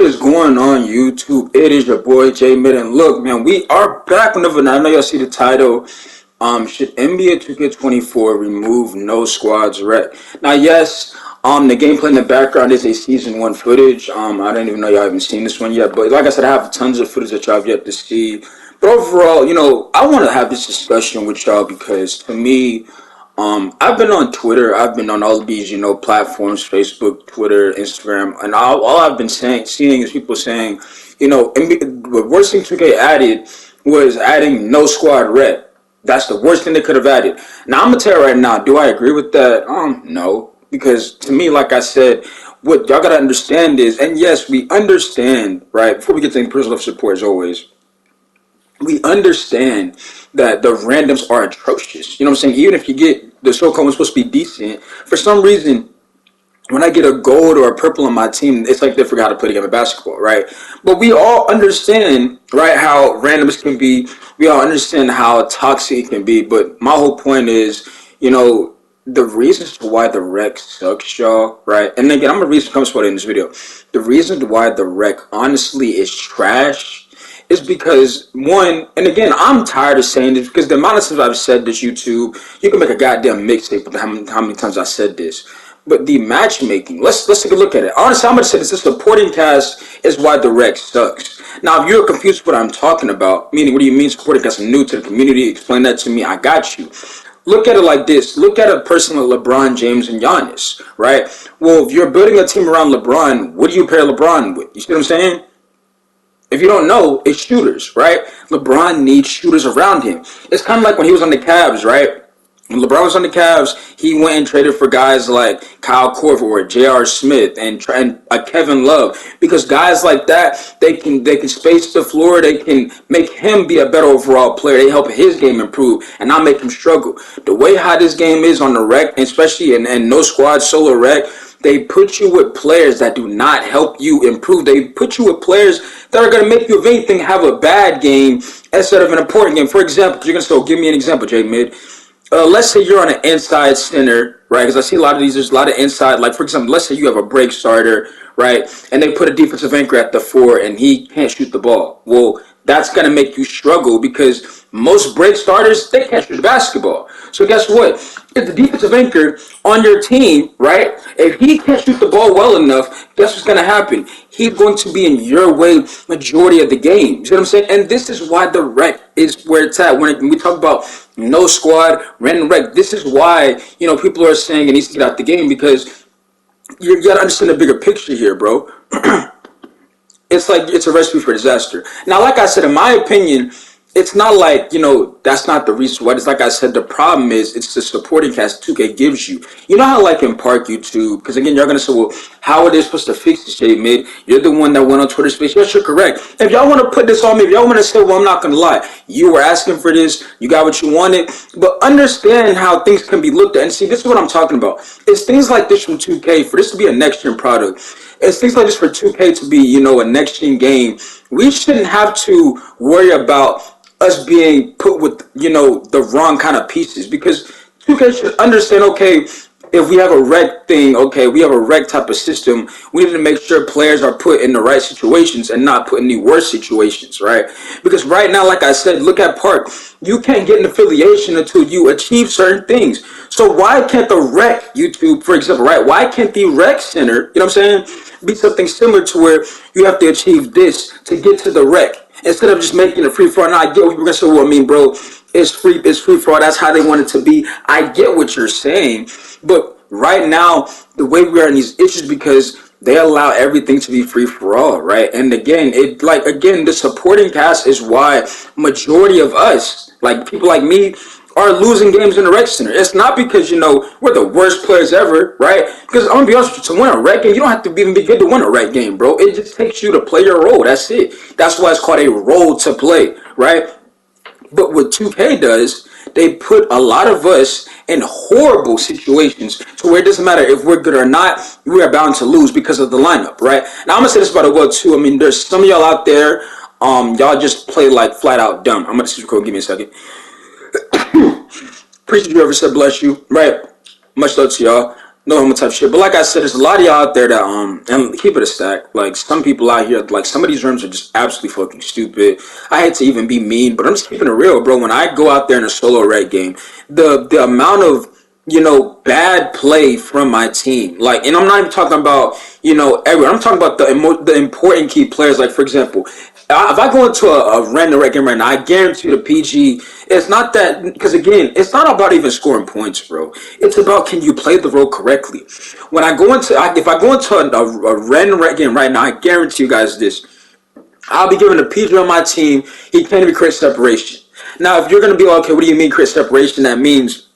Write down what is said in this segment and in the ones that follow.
What is going on YouTube? It is your boy J Mid, and look, man, we are back with another. I know y'all see the title. Should NBA 2K24 remove no squads rec? Now, yes, the gameplay in the background is a season one footage. I didn't even know y'all haven't seen this one yet, but like I said, I have tons of footage that y'all have yet to see. But overall, I want to have this discussion with y'all because to me, I've been on Twitter. I've been on all of these, platforms, Facebook, Twitter, Instagram, and all I've been seeing is people saying, the worst thing 2K added was adding no squad red. That's the worst thing they could have added. Now, I'm going to tell you right now, do I agree with that? No. Because to me, like I said, what y'all got to understand is, and yes, we understand, right, before we get to any personal support as always, we understand that the randoms are atrocious. You know what I'm saying? Even if you get the so-called one's supposed to be decent, for some reason, when I get a gold or a purple on my team, it's like they forgot to play the game of basketball, right? But we all understand, right, how randoms can be. We all understand how toxic it can be. But my whole point is, the reasons why the rec sucks, y'all, right? And again, I'm going to read some comments about it in this video. The reason why the rec honestly is trash is because, one, and again, I'm tired of saying this because the amount of times I've said this, YouTube, you can make a goddamn mixtape with how many times I said this. But the matchmaking, let's take a look at it. Honestly, I'm going to say this, the supporting cast is why the rec sucks. Now, if you're confused what I'm talking about, meaning what do you mean supporting cast? I'm new to the community, explain that to me, I got you. Look at it like this. Look at a person like LeBron James and Giannis, right? Well, if you're building a team around LeBron, what do you pair LeBron with? You see what I'm saying? If you don't know, it's shooters, right? LeBron needs shooters around him. It's kind of like when he was on the Cavs, right? When LeBron was on the Cavs, he went and traded for guys like Kyle Korver or J.R. Smith and Kevin Love, because guys like that, they can space the floor, they can make him be a better overall player, they help his game improve and not make him struggle. The way how this game is on the rec, especially in no squad solo rec, they put you with players that do not help you improve. They put you with players that are going to make you, if anything, have a bad game instead of an important game. For example, you're going to say, give me an example, J Mid. Let's say you're on an inside center, right? Because I see a lot of these, there's a lot of inside. Like, for example, let's say you have a break starter, right? And they put a defensive anchor at the 4 and he can't shoot the ball. Well, that's going to make you struggle because most break starters, they can't shoot the basketball. So guess what? If the defensive anchor on your team, right, if he can't shoot the ball well enough, guess what's going to happen? He's going to be in your way majority of the game. You see what I'm saying? And this is why the rec is where it's at. When we talk about no squad, random rec, this is why, people are saying it needs to get out the game, because you got to understand the bigger picture here, bro. It's like it's a recipe for disaster. Now, like I said, in my opinion, it's not like, that's not the reason why. It's like I said, the problem is it's the supporting cast 2K gives you. You know how, like, in Park YouTube, because again, you're going to say, well, how are they supposed to fix this, J Mid? You're the one that went on Twitter space. Yes, you're correct. If y'all want to put this on me, if y'all want to say, well, I'm not going to lie, you were asking for this, you got what you wanted, but understand how things can be looked at. And see, this is what I'm talking about. It's things like this from 2K, for this to be a next-gen product. It's things like this for 2K to be, a next-gen game. We shouldn't have to worry about us being put with, the wrong kind of pieces, because 2K should understand, okay, if we have a rec thing, okay, we have a rec type of system, we need to make sure players are put in the right situations and not put in the worst situations, right? Because right now, like I said, look at Park. You can't get an affiliation until you achieve certain things. So why can't the rec YouTube, for example, right? Why can't the rec center, you know what I'm saying, be something similar to where you have to achieve this to get to the rec, instead of just making it free for all? Now, I get what you're going to say, well, I mean, bro, it's free for all. That's how they want it to be. I get what you're saying. But right now, the way we are in these issues, because they allow everything to be free for all, right? And again, the supporting cast is why majority of us, like people like me, are losing games in the rec center. It's not because, we're the worst players ever, right? Because I'm going to be honest with you, to win a rec game, you don't have to even be good to win a rec game, bro. It just takes you to play your role. That's it. That's why it's called a role to play, right? But what 2K does, they put a lot of us in horrible situations to where it doesn't matter if we're good or not, we are bound to lose because of the lineup, right? Now, I'm going to say this about it well, too. I mean, there's some of y'all out there, y'all just play like flat out dumb. I'm going to see record. Give me a second. Appreciate you ever said bless you, right? Much love to y'all. no homo type shit. But like I said, there's a lot of y'all out there that and keep it a stack. Like some people out here, like some of these rooms are just absolutely fucking stupid. I hate to even be mean, but I'm just keeping it real, bro. When I go out there in a solo red game, the amount of bad play from my team, like, and I'm not even talking about everyone. I'm talking about the important key players. Like for example, if I go into a random red game right now, I guarantee the PG. It's not that, because again, it's not about even scoring points, bro. It's about, can you play the role correctly. When I go into, if I go into a random red game right now, I guarantee you guys this. I'll be giving a PG on my team. He can't even create separation. Now, if you're gonna be like, okay, what do you mean create separation? That means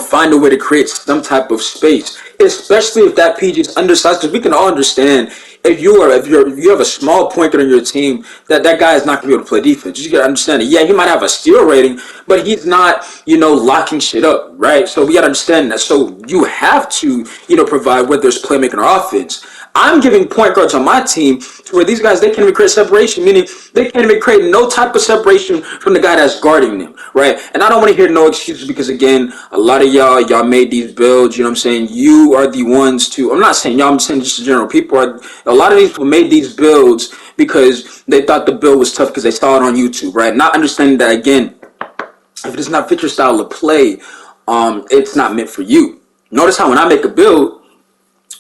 find a way to create some type of space, especially if that PG is undersized. Because we can all understand, if you have a small point guard on your team, that guy is not gonna be able to play defense. You gotta understand it. Yeah, he might have a steal rating, but he's not locking shit up, right? So we gotta understand that. So you have to provide, whether it's playmaking or offense. I'm giving point guards on my team to where these guys, they can't even create separation, meaning they can't even create no type of separation from the guy that's guarding them, right? And I don't want to hear no excuses, because again, a lot of y'all made these builds, you know what I'm saying? You are the ones to, I'm not saying y'all, I'm saying just in general, a lot of these people made these builds because they thought the build was tough because they saw it on YouTube, right? Not understanding that, again, if it does not fit your style of play, it's not meant for you. Notice how when I make a build,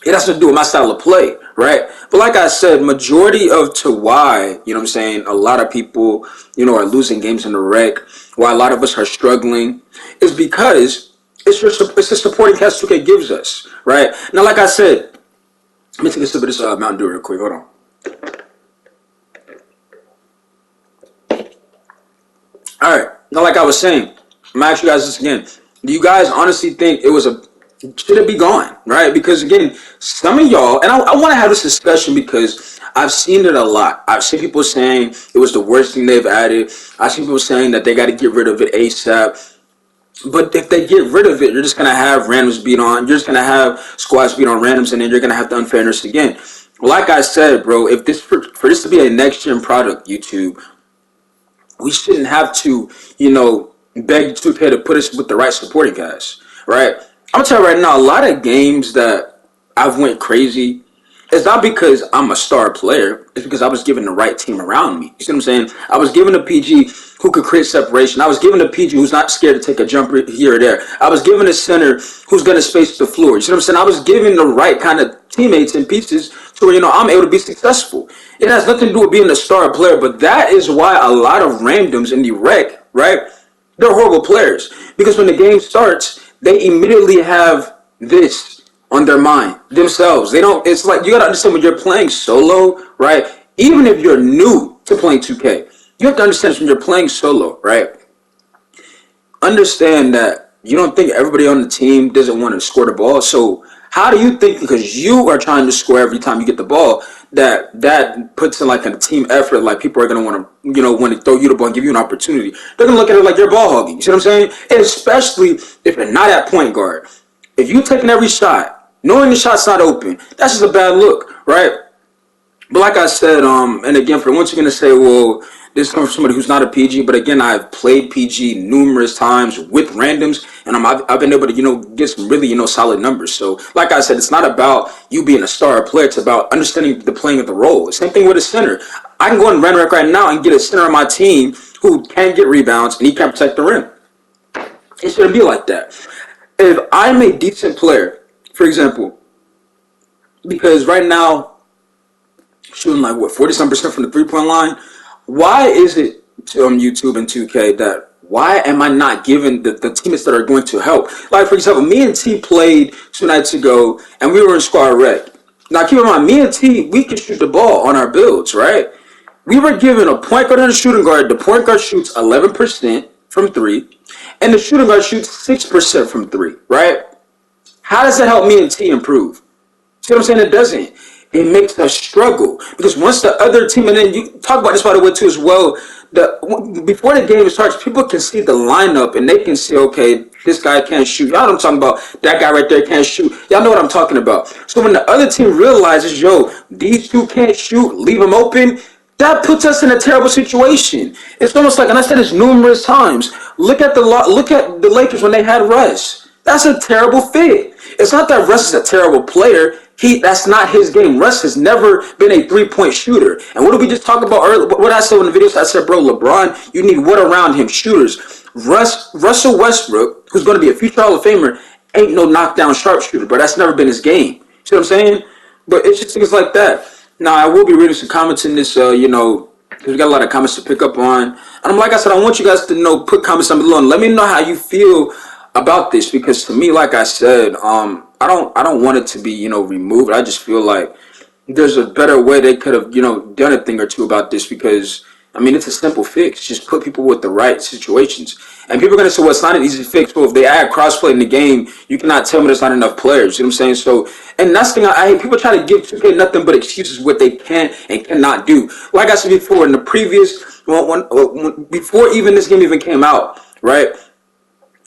it has to do with my style of play, right? But like I said, majority of to why, what I'm saying, a lot of people, are losing games in the rec, why a lot of us are struggling, is because it's the supporting cast 2K gives us, right? Now, like I said, let me take a sip of this Mountain Dew real quick. Hold on. All right. Now, like I was saying, I'm gonna ask you guys this again. Do you guys honestly think should it be gone, right? Because again, some of y'all, and I want to have this discussion because I've seen it a lot. I've seen people saying it was the worst thing they've added. I've seen people saying that they got to get rid of it ASAP. But if they get rid of it, you're just going to have randoms beat on. You're just going to have squads beat on randoms, and then you're going to have the unfairness again. Like I said, bro, if this for this to be a next-gen product, YouTube, we shouldn't have to, beg 2K to put us with the right supporting cast, right? I'm gonna tell you right now, a lot of games that I've went crazy, it's not because I'm a star player. It's because I was given the right team around me. You see what I'm saying? I was given a PG who could create separation. I was given a PG who's not scared to take a jumper here or there. I was given a center who's going to space the floor. You see what I'm saying? I was given the right kind of teammates and pieces to where, I'm able to be successful. It has nothing to do with being a star player, but that is why a lot of randoms in the rec, right? They're horrible players. Because when the game starts, they immediately have this on their mind themselves. They don't, it's like, you gotta understand, when you're playing solo, right? Even if you're new to playing 2K, you have to understand, when you're playing solo, right? Understand that you don't think everybody on the team doesn't want to score the ball. So how do you think, because you are trying to score every time you get the ball, that puts in like a team effort, like people are going to want to, want to throw you the ball and give you an opportunity. They're going to look at it like you're ball hogging. You see what I'm saying? And especially if you're not at point guard. If you taking every shot, knowing the shot's not open, that's just a bad look, right? But like I said, and again, for once you're going to say, well, this comes from somebody who's not a PG, but again, I've played PG numerous times with randoms, and I've been able to, get some really, solid numbers. So, like I said, it's not about you being a star player. It's about understanding the playing of the role. Same thing with a center. I can go in Rec right now and get a center on my team who can get rebounds and he can protect the rim. It shouldn't be like that. If I'm a decent player, for example, because right now, shooting like 40% from the 3-point line. Why is it on YouTube and 2K that why am I not giving the teammates that are going to help? Like for example, me and T played 2 nights ago and we were in squad rec. Now keep in mind, me and T, we can shoot the ball on our builds, right? We were given a point guard and a shooting guard. The point guard shoots 11% from 3, and the shooting guard shoots 6% from 3, right? How does that help me and T improve? See what I'm saying? It doesn't. It makes us struggle because once the other team, and then you talk about this by the way too as well, before the game starts, people can see the lineup and they can see, okay, this guy can't shoot. Y'all know what I'm talking about. That guy right there can't shoot. Y'all know what I'm talking about. So when the other team realizes, yo, these two can't shoot, leave them open, that puts us in a terrible situation. It's almost like, and I said this numerous times, look at the Lakers when they had Russ. That's a terrible fit. It's not that Russ is a terrible player. That's not his game. Russ has never been a 3-point shooter. And what did we just talk about earlier? What I said in the videos, I said, bro, LeBron, you need what around him? Shooters. Russell Westbrook, who's going to be a future Hall of Famer, ain't no knockdown sharpshooter, but that's never been his game. See what I'm saying? But it's just things like that. Now, I will be reading some comments in this, because we got a lot of comments to pick up on. And like I said, I want you guys to put comments down below and let me know how you feel about this, because to me, like I said, I don't want it to be, removed. I just feel like there's a better way they could have, done a thing or two about this, because I mean, it's a simple fix. Just put people with the right situations. And people are going to say, well, it's not an easy fix. Well, if they add crossplay in the game, you cannot tell me there's not enough players. You know what I'm saying? So, and that's the thing I hate. People try to give 2K nothing but excuses what they can and cannot do. Like I said before, in the previous, before even this game even came out, right?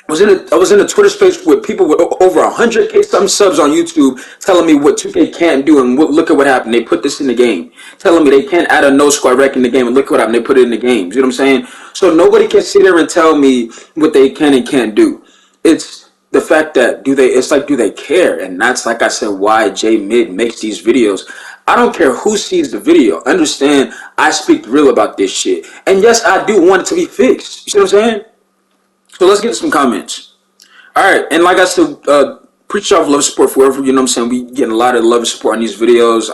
I was in a Twitter space with people with over 100K something subs on YouTube telling me what 2K can't do, and look at what happened. They put this in the game, telling me they can't add a no squad rec in the game, and look what happened. They put it in the game. You know what I'm saying? So nobody can sit there and tell me what they can and can't do. It's the fact that do they care? And that's, like I said, why J Mid makes these videos. I don't care who sees the video. Understand, I speak real about this shit. And yes, I do want it to be fixed. You see what I'm saying? So let's get to some comments. All right, and like I said, preach off love support forever. You know what I'm saying? We getting a lot of love and support on these videos.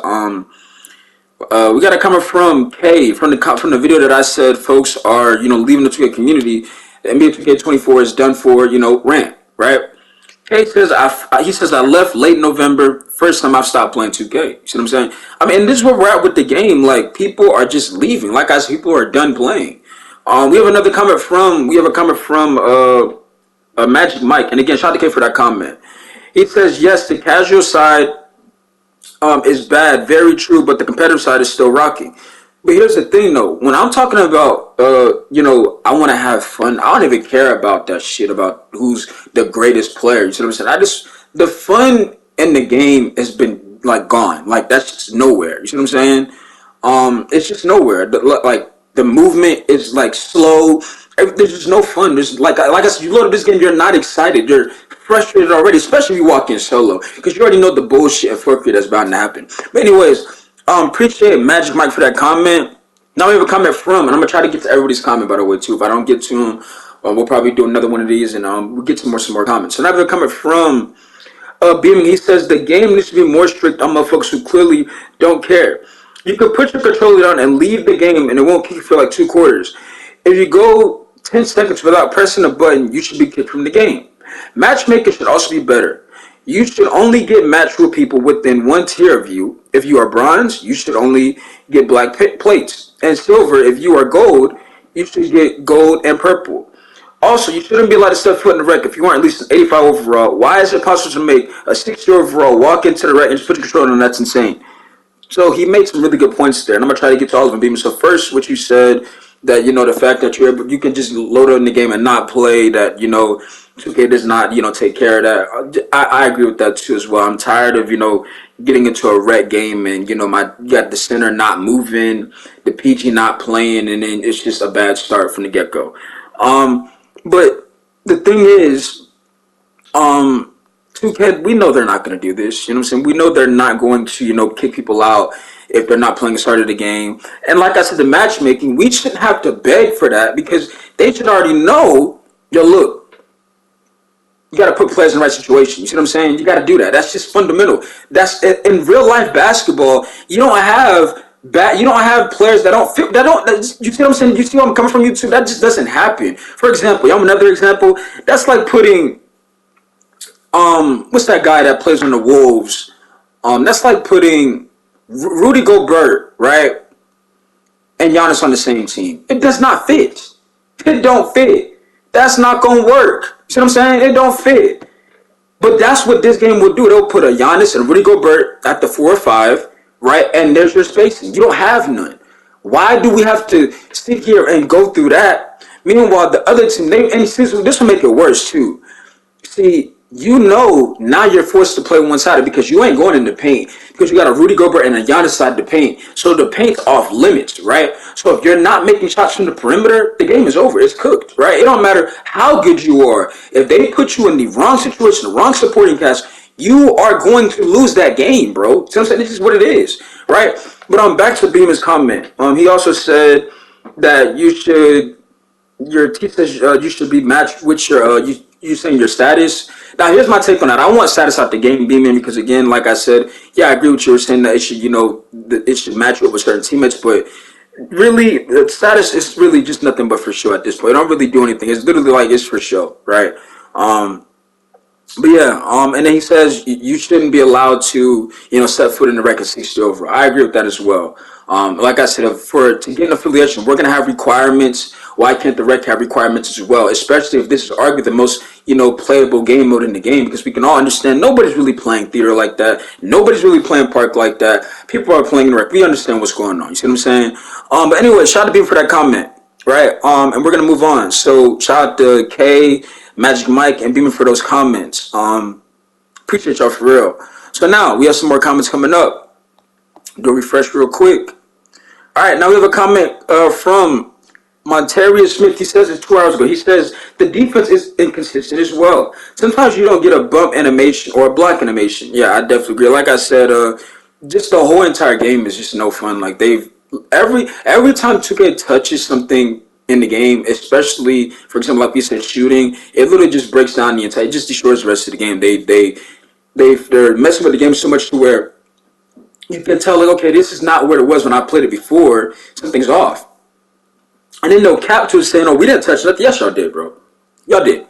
We got a comment from Kay from the video that I said folks are leaving the 2K community. The NBA 2K24 is done for. Rant, right? Kay says he says I left late November. First time I've stopped playing 2K. You see what I'm saying? I mean, this is where we're at with the game. Like, people are just leaving. Like I said, people are done playing. We have a comment from Magic Mike, and again, shout out to K for that comment. He says, yes, the casual side is bad, very true, but the competitive side is still rocking. But here's the thing, though. When I'm talking about, I want to have fun, I don't even care about that shit about who's the greatest player. You see what I'm saying? The fun in the game has been, like, gone. Like, that's just nowhere. You see what I'm saying? It's just nowhere. The movement is like slow. There's just no fun. There's like I said, you load up this game, you're not excited. You're frustrated already, especially if you walk in solo, because you already know the bullshit and fuckery that's bound to happen. But anyways, appreciate Magic Mike for that comment. Now we have a comment from, and I'm gonna try to get to everybody's comment, by the way, too. If I don't get to them, we'll probably do another one of these, and we'll get to some more comments. So now we have a comment from Beaming. He says the game needs to be more strict on motherfuckers who clearly don't care. You could put your controller down and leave the game, and it won't kick you for like 2 quarters. If you go 10 seconds without pressing a button, you should be kicked from the game. Matchmaking should also be better. You should only get matched with people within one tier of you. If you are bronze, you should only get black plates. And silver, if you are gold, you should get gold and purple. Also, you shouldn't be allowed to step foot in the rec if you aren't at least an 85 overall. Why is it possible to make a 60 overall walk into the rec and just put your controller on? That's insane. So he made some really good points there, and I'm gonna try to get to all of them, Beamer. So first, what you said, that the fact that you can just load it in the game and not play, that 2K does not take care of that. I agree with that too as well. I'm tired of getting into a rec game and you got the center not moving, the PG not playing, and then it's just a bad start from the get go. But the thing is, 2K, we know they're not going to do this. You know what I'm saying? We know they're not going to, kick people out if they're not playing the start of the game. And like I said, the matchmaking, we shouldn't have to beg for that, because they should already know, look, you got to put players in the right situation. You see what I'm saying? You got to do that. That's just fundamental. That's in real life basketball. You don't have players that don't fit. You see what I'm saying? You see where I'm coming from, YouTube? That just doesn't happen. For example, I'm another example. That's like putting what's that guy that plays on the Wolves? That's like putting Rudy Gobert, right, and Giannis on the same team. It does not fit. It don't fit. That's not gonna work. You see what I'm saying? It don't fit. But that's what this game will do. They'll put a Giannis and Rudy Gobert at the 4 or 5, right, and there's your spacing. You don't have none. Why do we have to sit here and go through that? Meanwhile, the other team, this will make it worse too. See, you know now you're forced to play one-sided because you ain't going in the paint because you got a Rudy Gobert and a Giannis side of the paint. So the paint's off limits, right? So if you're not making shots from the perimeter, the game is over. It's cooked, right? It don't matter how good you are. If they put you in the wrong situation, the wrong supporting cast, you are going to lose that game, bro. So I'm saying this is what it is, right? But back to Beeman's comment. He also said that your team says you should be matched with your you saying your status. Now here's my take on that. I want status out the game, Beeman, because again, like I said, yeah, I agree with you. You're saying that it should, it should match up with certain teammates, but really, the status is really just nothing but for show at this point. It don't really do anything. It's literally like it's for show, right? But yeah, and then he says you shouldn't be allowed to, set foot in the record 60 over. I agree with that as well. Like I said, to get an affiliation, we're gonna have requirements. Why can't the rec have requirements as well? Especially if this is arguably the most, playable game mode in the game, because we can all understand nobody's really playing theater like that. Nobody's really playing park like that. People are playing rec. We understand what's going on. You see what I'm saying? But anyway, shout out to Beam for that comment. Right. And we're gonna move on. So shout out to K, Magic Mike, and Beamer for those comments. Appreciate y'all for real. So now we have some more comments coming up. Go refresh real quick. All right, now we have a comment from Montaria Smith. He says it 2 hours ago. He says the defense is inconsistent as well. Sometimes you don't get a bump animation or a block animation. Yeah, I definitely agree. Like I said, just the whole entire game is just no fun. Like every time 2K touches something in the game, especially for example, like we said, shooting, it literally just breaks down the entire. It just destroys the rest of the game. They're messing with the game so much to where you can tell, like, okay, this is not where it was when I played it before. Something's off. And then no cap to saying, oh, we didn't touch nothing. Yes, y'all did, bro. Y'all did.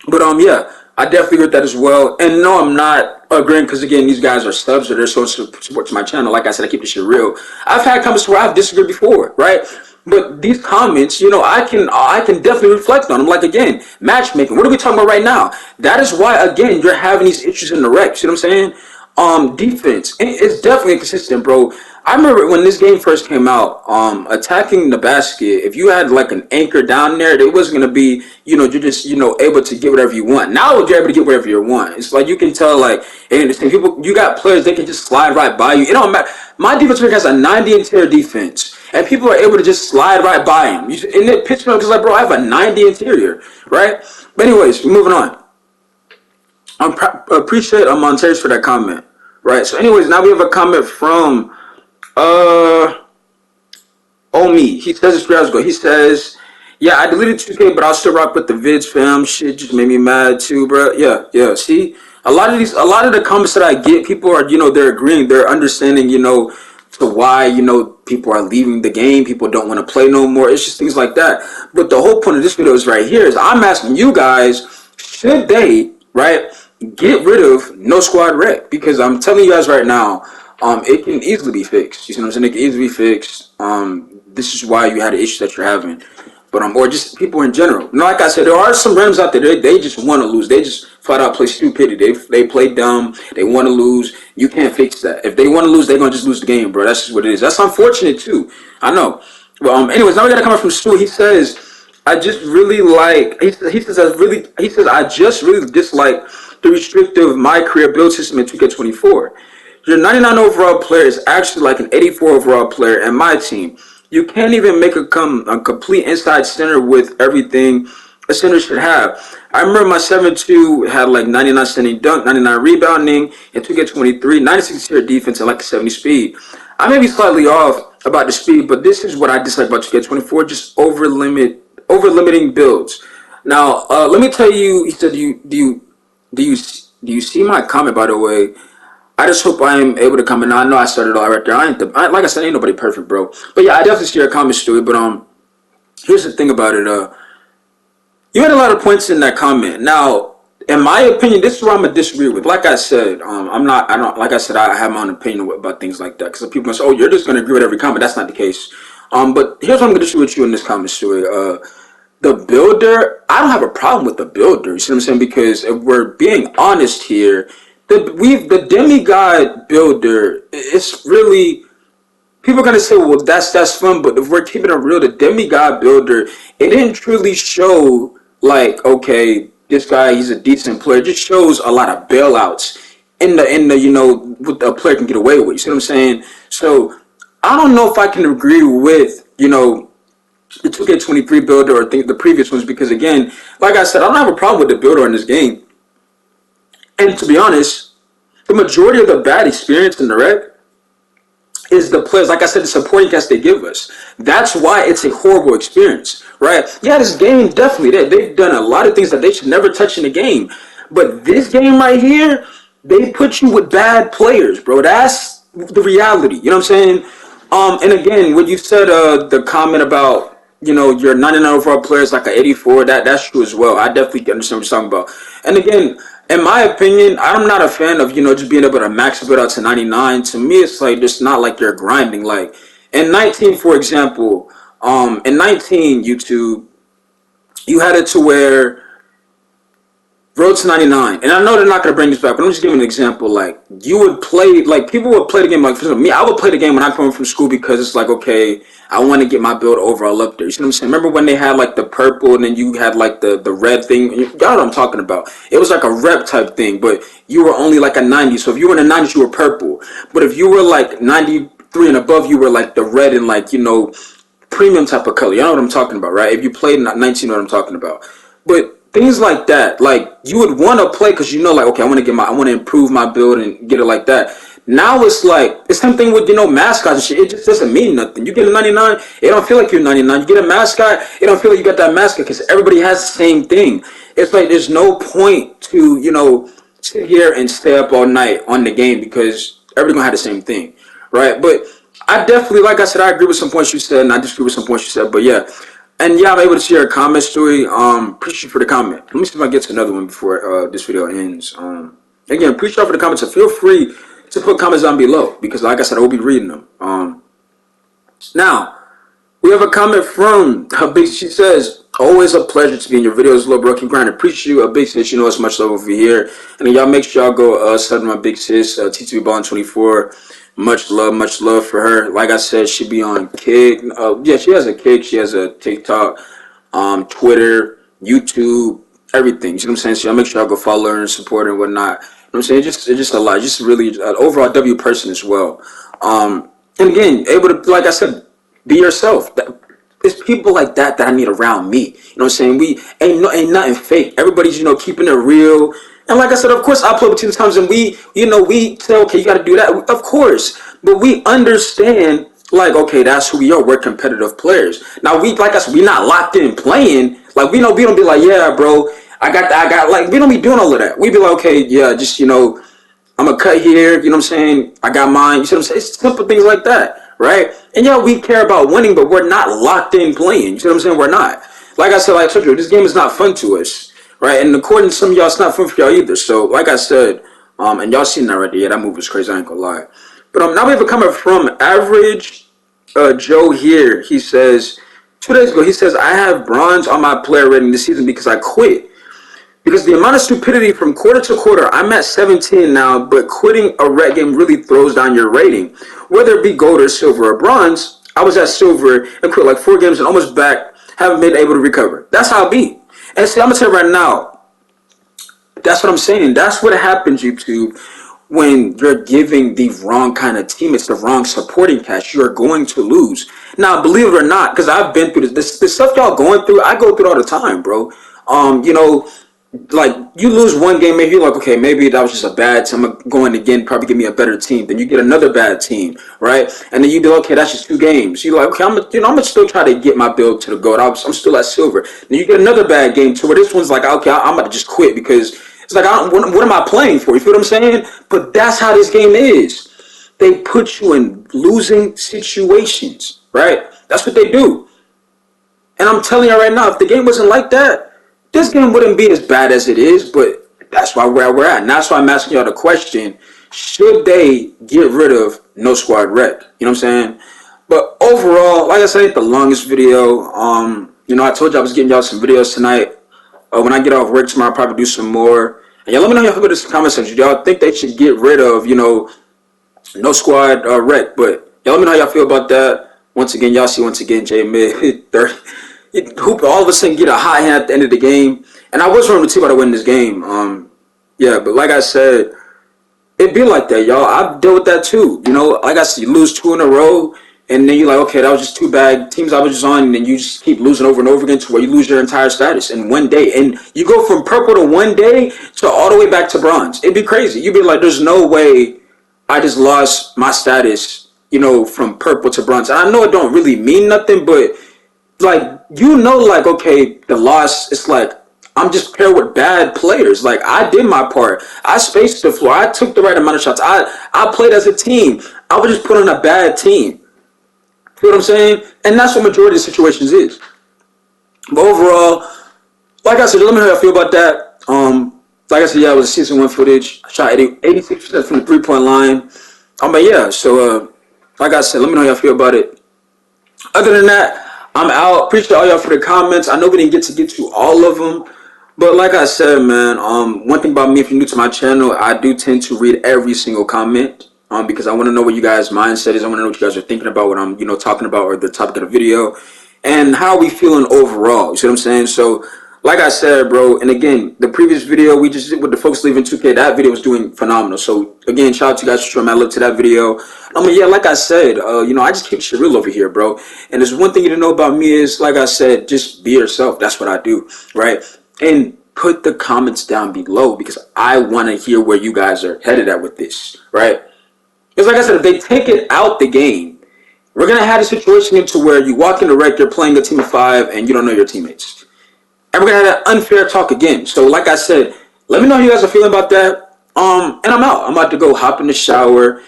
But yeah, I definitely agree with that as well. And no, I'm not agreeing because again, these guys are subs or they're so support to my channel. Like I said, I keep this shit real. I've had comments where I've disagreed before, right? But these comments, I can definitely reflect on them. Like again, matchmaking. What are we talking about right now? That is why again you're having these issues in the rec. See what I'm saying? Defense. It's definitely inconsistent, bro. I remember when this game first came out, attacking the basket, if you had like an anchor down there, it wasn't gonna be, you're just, able to get whatever you want. Now you're able to get whatever you want. It's like you can tell, like, and people, you got players, they can just slide right by you. It don't matter. My defense has a 90 interior defense, and people are able to just slide right by him. And it pissed me off because, like, bro, I have a 90 interior, right? But anyways, moving on. I appreciate Montez for that comment, right? So anyways, now we have a comment from Omi. He says this 3 hours ago. He says, yeah, I deleted 2K, but I'll still rock with the vids, fam. Shit just made me mad too, bro. Yeah. See, a lot of the comments that I get, people are, they're agreeing, they're understanding, to why, people are leaving the game, people don't want to play no more. It's just things like that. But the whole point of this video is right here is I'm asking you guys, should they, right, get rid of no squad rec? Because I'm telling you guys right now, it can easily be fixed. You see what I'm saying? It can easily be fixed. This is why you had the issues that you're having. But or just people in general. Like I said, there are some randoms out there. They just want to lose. They just flat out play stupidity. They play dumb. They want to lose. You can't fix that. If they want to lose, they're gonna just lose the game, bro. That's just what it is. That's unfortunate too. I know. But anyways, now we gotta come from Stu. He says, I just really like. He says I just really dislike the restrictive my career build system in 2K24. Your 99 overall player is actually like an 84 overall player in my team. You can't even make a complete inside center with everything a center should have. I remember my 7-2 had like 99 standing dunk, 99 rebounding, and 2K23, 96 tier defense, and like a 70 speed. I may be slightly off about the speed, but this is what I dislike about 2K24, just over limiting builds. Now, let me tell you, he said, do you see my comment, by the way? I just hope I am able to comment. Now I know I started all right there. Like I said, ain't nobody perfect, bro. But yeah, I definitely see your comments to it. But here's the thing about it. You had a lot of points in that comment. Now, in my opinion, this is where I'm gonna disagree with. Like I said, I have my own opinion about things like that. Because people say, oh, you're just gonna agree with every comment. That's not the case. But here's what I'm gonna disagree with you in this comment, Stewie. The builder, I don't have a problem with the builder. You see what I'm saying? Because if we're being honest here, the demigod builder, it's really, people are gonna say, well, that's fun, but if we're keeping it real, the demigod builder, it didn't truly show like, okay, this guy, he's a decent player. It just shows a lot of bailouts in the what a player can get away with. You see what I'm saying? So I don't know if I can agree with the 2K23 builder or think the previous ones because again, like I said, I don't have a problem with the builder in this game. And to be honest, the majority of the bad experience in the rec is the players, like I said, the supporting cast they give us. That's why it's a horrible experience, right? Yeah, this game definitely, they've done a lot of things that they should never touch in the game. But this game right here, they put you with bad players, bro. That's the reality. You know what I'm saying? And again, when you said the comment about your 99 overall players like an 84, that's true as well. I definitely understand what you're talking about. And again, in my opinion, I'm not a fan of just being able to max build out to 99. To me, it's like just not like you're grinding. Like in 19, for example, in 19 YouTube, you had it to where Road to 99, and I know they're not going to bring this back, but I'm just giving an example. Like, you would play, like, people would play the game, like, for example, me, I would play the game when I come from school because it's like, okay, I want to get my build overall up there. You see what I'm saying? Remember when they had, like, the purple and then you had, like, the red thing? You got what I'm talking about. It was like a rep type thing, but you were only, like, a 90. So if you were in the 90s, you were purple. But if you were, like, 93 and above, you were, like, the red and, like, premium type of color. You know what I'm talking about, right? If you played 19, you know what I'm talking about. But things like that, like you would want to play because like, okay, I want to improve my build and get it like that. Now it's like the same thing with mascots and shit. It just doesn't mean nothing. You get a 99, it don't feel like you're 99. You get a mascot, it don't feel like you got that mascot because everybody has the same thing. It's like there's no point to sit here and stay up all night on the game because everybody gonna have the same thing, right? But I definitely, like I said, I agree with some points you said, and I disagree with some points you said. But yeah. And yeah, I'm able to see your comment story. Appreciate you for the comment. Let me see if I get to another one before this video ends. Again, appreciate you for the comments. So feel free to put comments down below because, like I said, I will be reading them. Now we have a comment from Big. She says, "Always a pleasure to be in your videos, little bro. Keep grinding. Appreciate you, a Big Sis. You know it's much love over here. And then y'all make sure y'all go sub my Big Sis, TTB Ballin 24. Much love for her. Like I said, she be on Kick. Yeah, she has a Kick. She has a TikTok, Twitter, YouTube, everything. You know what I'm saying? So y'all make sure y'all go follow her and support her and whatnot. You know what I'm saying? It's just a lot. Just really an overall W person as well. And again, able to, like I said, be yourself. It's people like that I need around me. You know what I'm saying? We ain't nothing fake. Everybody's keeping it real. And like I said, of course, I play with teams times, and we say, okay, you got to do that. Of course, but we understand, like, okay, that's who we are. We're competitive players. Now, like I said, we not locked in playing. Like, we don't be like, yeah, bro, I got, like, we don't be doing all of that. We be like, okay, yeah, just, I'm going to cut here. You know what I'm saying? I got mine. You see what I'm saying? It's simple things like that, right? And yeah, we care about winning, but we're not locked in playing. You see what I'm saying? We're not. Like I said, like I told you, this game is not fun to us. Right, and according to some of y'all, it's not fun for y'all either. So, like I said, and y'all seen that right there. Yeah, that move was crazy. I ain't gonna lie. But now we have a comment from Average Joe here. He says 2 days ago, he says, I have bronze on my player rating this season because I quit. Because the amount of stupidity from quarter to quarter, I'm at 17 now, but quitting a red game really throws down your rating. Whether it be gold or silver or bronze, I was at silver and quit like 4 games and almost back, haven't been able to recover. That's how it be. And see, I'm going to tell you right now, that's what I'm saying. That's what happens, YouTube, when you're giving the wrong kind of team. It's the wrong supporting cast. You're going to lose. Now, believe it or not, because I've been through this stuff y'all going through, I go through it all the time, bro. Like, you lose one game, maybe you're like, okay, maybe that was just a bad team. I'm going again, probably give me a better team. Then you get another bad team, right? And then you do, okay, that's just 2 games. You're like, okay, I'm gonna still try to get my build to the gold. I'm still at silver. Then you get another bad game to where this one's like, okay, I'm about to just quit because it's like, what am I playing for? You feel what I'm saying? But that's how this game is. They put you in losing situations, right? That's what they do. And I'm telling you right now, if the game wasn't like that, this game wouldn't be as bad as it is, but that's why we're at. And that's why I'm asking y'all the question, should they get rid of No Squad Rec? You know what I'm saying? But overall, like I said, it's the longest video. I told you I was getting y'all some videos tonight. When I get off work tomorrow, I'll probably do some more. And y'all let me know how y'all feel about this comment section. Y'all think they should get rid of, No Squad Rec? But y'all let me know how y'all feel about that. Once again, y'all see, J Mid 30. Hooper all of a sudden get a hot hand at the end of the game. And I was running the team about to win this game. Yeah, but like I said, it be like that, y'all. I've dealt with that too. You know, like I said, you lose 2 in a row, and then you're like, okay, that was just too bad. Teams I was just on, and then you just keep losing over and over again to where you lose your entire status in one day. And you go from purple to one day to all the way back to bronze. It'd be crazy. You'd be like, there's no way I just lost my status, you know, from purple to bronze. And I know it don't really mean nothing, but like, you know, like, okay, the loss, it's like I'm just paired with bad players. Like, I did my part. I spaced the floor. I took the right amount of shots. I played as a team. I was just put on a bad team. You know what I'm saying? And that's what majority of situations is. But overall, like I said, let me know how I feel about that. Like I said, yeah, it was season 1 footage. I shot 86% from the 3-point line. But yeah, so like I said, let me know how I feel about it. Other than that, I'm out. Appreciate all y'all for the comments. I know we didn't get to all of them, but like I said, man, one thing about me, if you're new to my channel, I do tend to read every single comment, because I want to know what you guys' mindset is. I want to know what you guys are thinking about, what I'm, talking about, or the topic of the video, and how are we feeling overall. You see what I'm saying? So, like I said, bro, and again, the previous video we just did with the folks leaving 2K, that video was doing phenomenal. So again, shout out to you guys for showing my love to that video. Yeah, like I said, I just keep shit real over here, bro. And there's one thing you to know about me is, like I said, just be yourself. That's what I do, right? And put the comments down below, because I want to hear where you guys are headed at with this, right? Because like I said, if they take it out the game, we're going to have a situation into where you walk in the rec, you're playing a team of 5, and you don't know your teammates. And we're going to have that unfair talk again. So like I said, let me know how you guys are feeling about that. And I'm out. I'm about to go hop in the shower,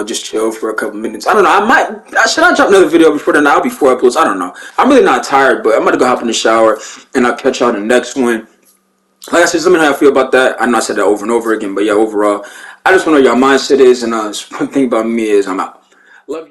just chill for a couple minutes. I don't know. Should I drop another video before the night, before uploads? I don't know. I'm really not tired, but I'm about to go hop in the shower, and I'll catch y'all in the next one. Like I said, let me know how I feel about that. I know I said that over and over again, but yeah, overall, I just want to know what y'all mindset is, and one thing about me is I'm out. Love y'all.